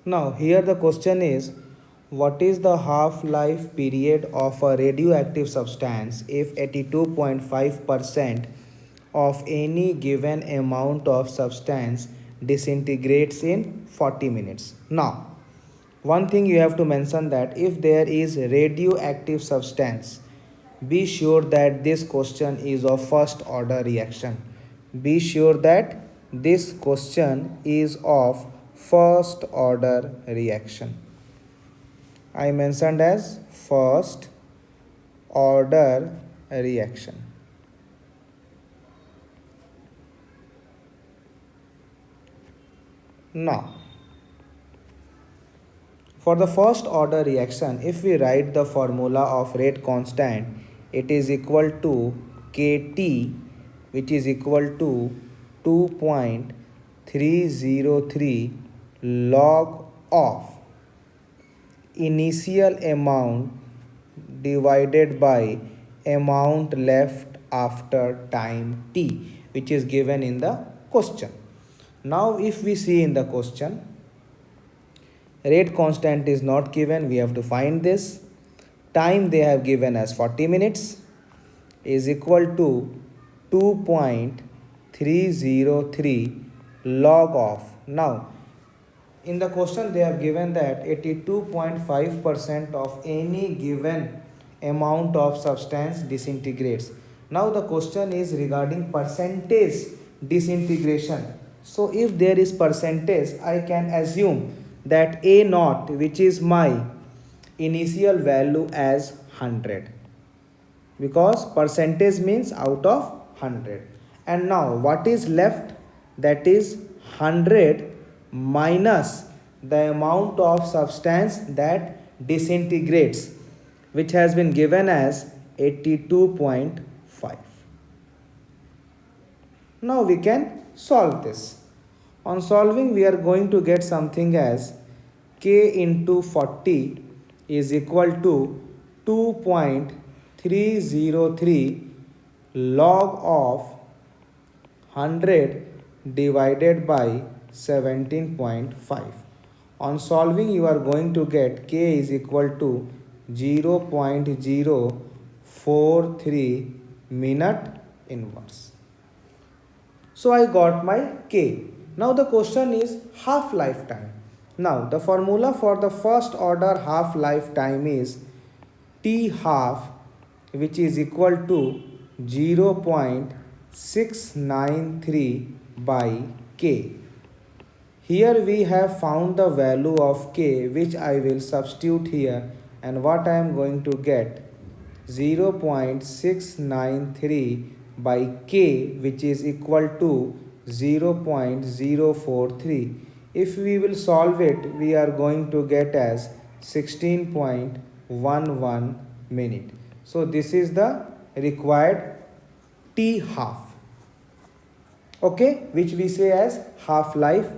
Now here the question is, what is the half-life period of a radioactive substance if 82.5% of any given amount of substance disintegrates in 40 minutes? Now, one thing you have to mention that if there is radioactive substance, be sure that this question is of first order reaction. Be sure that this question is of first order reaction. I mentioned as first order reaction. Now, for the first order reaction, if we write the formula of rate constant, it is equal to Kt, which is equal to 2.303 log of initial amount divided by amount left after time t, which is given in the question. Now if we see in the question, rate constant is not given, we have to find this. Time they have given as 40 minutes is equal to 2.303 log of. Now in the question they have given that 82.5% of any given amount of substance disintegrates. Now the question is regarding percentage disintegration. So if there is percentage, I can assume that A naught, which is my initial value, as 100, because percentage means out of 100. And now what is left? That is 100 minus the amount of substance that disintegrates, which has been given as 82.5. Now we can solve this. On solving, we are going to get something as K into 40 is equal to 2.303 log of 100 divided by 17.5. On solving, you are going to get K is equal to 0.043 minute inverse. So I got my K. Now the question is half-life time. Now the formula for the first order half-life time is T half, which is equal to 0.693 by K. Here we have found the value of K, which I will substitute here, and what I am going to get, 0.693 by K, which is equal to 0.043. If we will solve it, we are going to get as 16.11 minute. So this is the required T half, okay, which we say as half-life